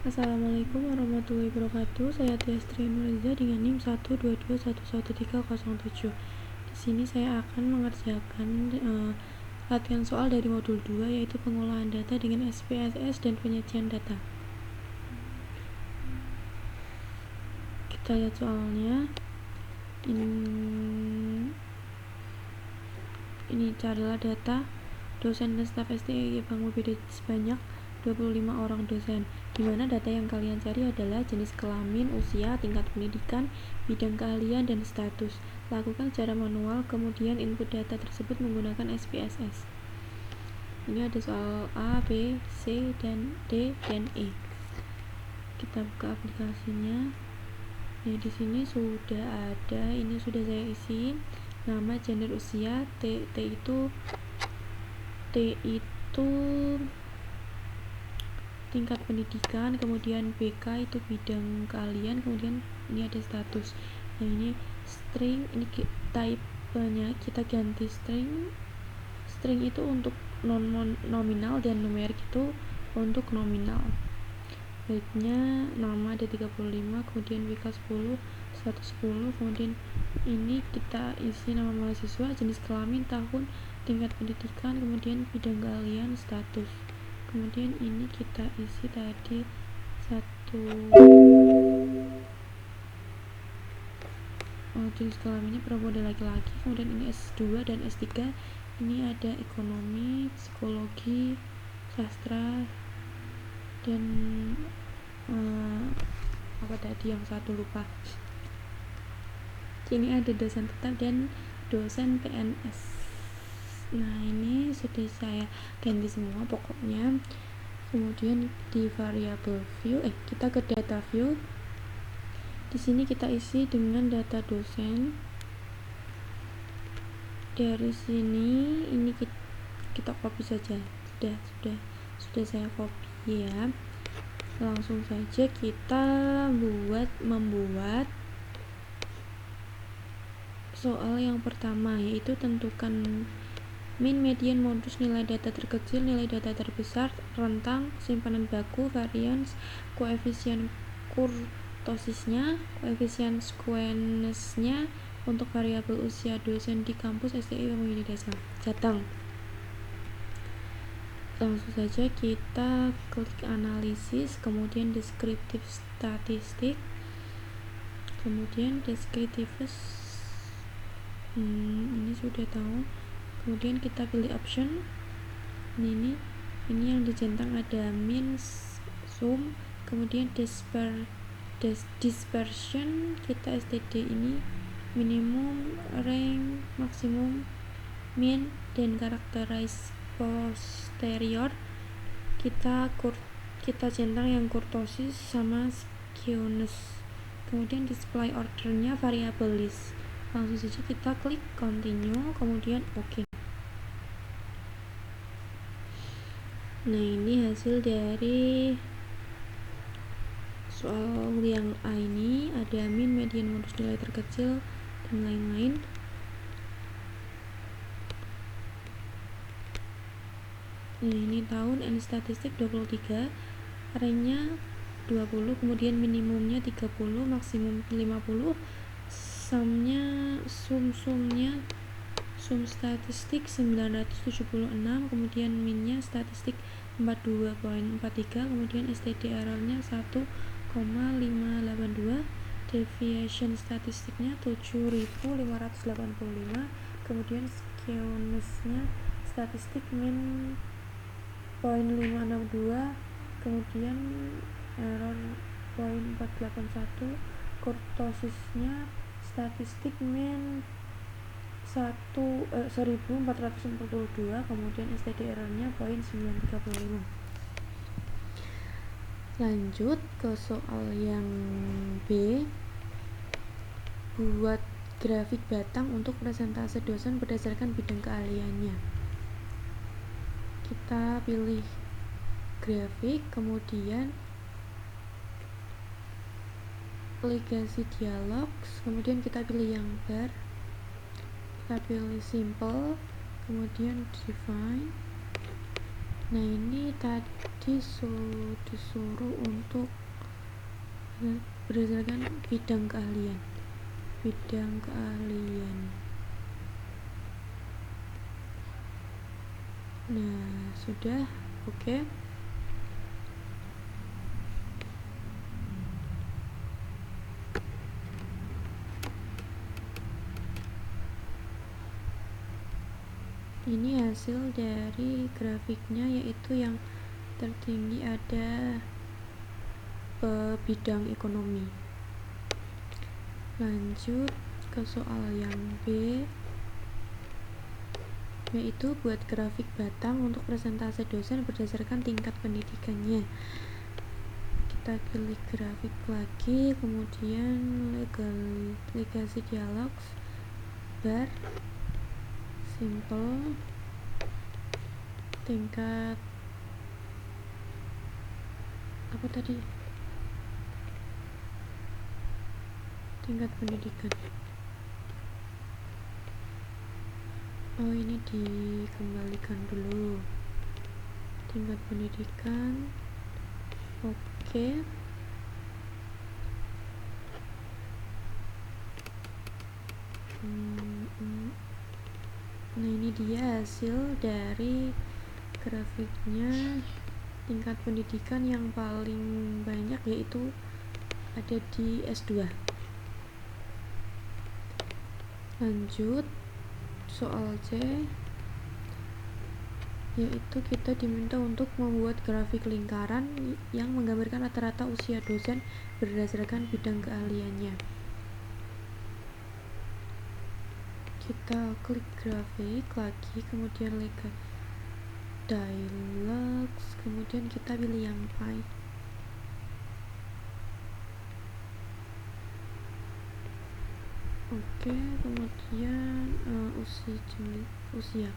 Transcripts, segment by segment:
Assalamualaikum warahmatullahi wabarakatuh. Saya Tiastri Nurliza dengan NIM 122111307. Di sini saya akan mengerjakan latihan soal dari modul 2, yaitu pengolahan data dengan SPSS dan penyajian data. Kita lihat soalnya. Ini adalah data dosen dan staf STI Bank UPD sebanyak 25 orang dosen, di mana data yang kalian cari adalah jenis kelamin, usia, tingkat pendidikan, bidang keahlian, dan status. Lakukan secara manual, kemudian input data tersebut menggunakan SPSS. Ini ada soal A, B, C, dan D, dan E. Kita buka aplikasinya. Nah, di sini sudah ada, ini sudah saya isi. Nama, gender, usia, T itu tingkat pendidikan, kemudian BK itu bidang keahlian, kemudian ini ada status. Nah, ini string, ini type-nya kita ganti string itu untuk nominal dan numerik itu untuk nominal. Baiknya nama ada 35, kemudian BK 10, status 10, kemudian ini kita isi nama mahasiswa, jenis kelamin, tahun, tingkat pendidikan, kemudian bidang keahlian, status. Kemudian ini kita isi tadi jenis kelaminnya perempuan dan laki-laki. Kemudian ini S2 dan S3, ini ada ekonomi, psikologi, sastra, dan apa tadi yang satu lupa. Ini ada dosen tetap dan dosen PNS. Nah, ini sudah saya ganti semua pokoknya. Kemudian di variable view, kita ke data view. Di sini kita isi dengan data dosen. Dari sini ini kita copy saja. Sudah saya copy ya. Langsung saja kita membuat soal yang pertama, yaitu tentukan min, median, modus, nilai data terkecil, nilai data terbesar, rentang, simpanan baku, varians, koefisien kurtosisnya, koefisien squeness-nya untuk variabel usia dosen di kampus STI Bank Desa Jateng. Langsung saja kita klik analisis, kemudian deskriptif statistik, kemudian deskriptifus, ini sudah tahu. Kemudian kita pilih option. Ini yang dicentang ada min, sum, kemudian dispersion, kita STD ini minimum, rank, maksimum, min, dan karakterize posterior kita centang yang kurtosis sama skewness. Kemudian display ordernya variable list. Langsung saja kita klik continue, kemudian OK. Nah, ini hasil dari soal yang A ini, ada min, median, modus, nilai terkecil, dan lain-lain. Nah, ini tahun and statistik 23, ranknya 20, kemudian minimumnya 30, maksimum 50, sumnya sum statistik 976, kemudian minnya statistik 42.43, kemudian STD errornya 1,582, deviation statistiknya 7.585, kemudian skewness-nya statistik min 0.562, kemudian error 0.481, kurtosisnya statistik min 1442, kemudian STD errornya 0.935. Lanjut ke soal yang B. Buat grafik batang untuk presentase dosen berdasarkan bidang keahliannya. Kita pilih grafik, kemudian legasi dialog, kemudian kita pilih yang bar, kita pilih simple, kemudian define, Nah ini tadi disuruh untuk berdasarkan bidang keahlian. Nah sudah, oke. Ini hasil dari grafiknya, yaitu yang tertinggi ada bidang ekonomi. Lanjut ke soal yang B, yaitu buat grafik batang untuk persentase dosen berdasarkan tingkat pendidikannya. Kita pilih grafik lagi, kemudian legasi dialog, bar, simple, tingkat apa tadi, tingkat pendidikan. Oh ini dikembalikan dulu, tingkat pendidikan. Oke. Nah ini dia hasil dari grafiknya. Tingkat pendidikan yang paling banyak yaitu ada di S2. Lanjut soal C, yaitu kita diminta untuk membuat grafik lingkaran yang menggambarkan rata-rata usia dosen berdasarkan bidang keahliannya. Kita klik grafik lagi, kemudian dialog, kemudian kita pilih yang pie. Oke, kemudian usia.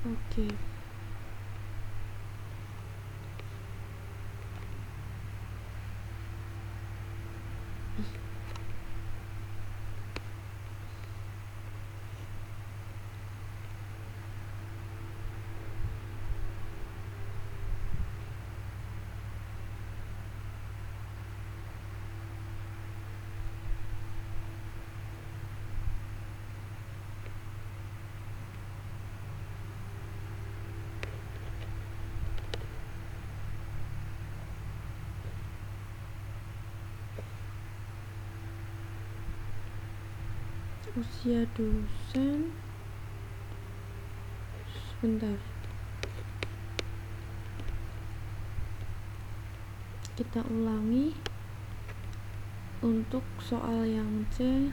Oke. Usia dosen, sebentar, kita ulangi. Untuk soal yang C,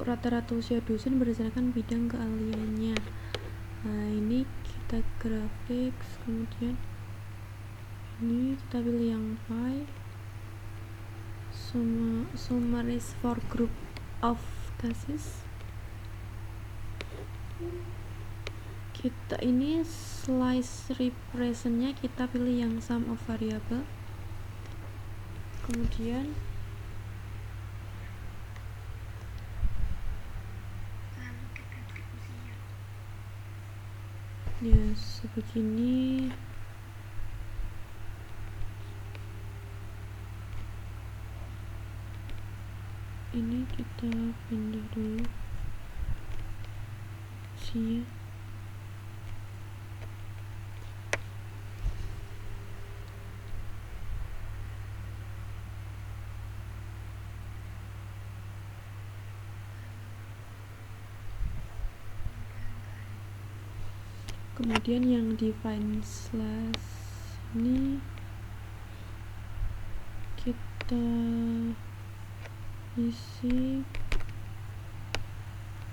rata-rata usia dosen berdasarkan bidang keahliannya. Nah ini kita grafik, kemudian ini kita pilih yang pie, summaries for group of cases. Kita ini slice representnya kita pilih yang sum of variable, kemudian ya sebegini. Ini kita pindah dulu usia. Kemudian yang define slash ini kita isi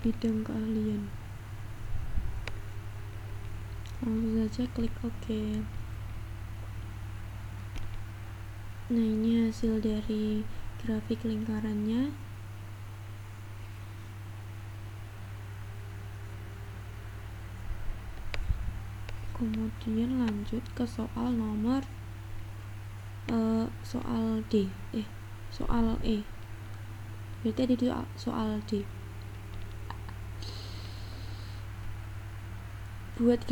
bidang keahlian. Langsung saja klik OK. Nah ini hasil dari grafik lingkarannya. Kemudian lanjut ke soal nomor soal E. Berarti ada di soal D. buat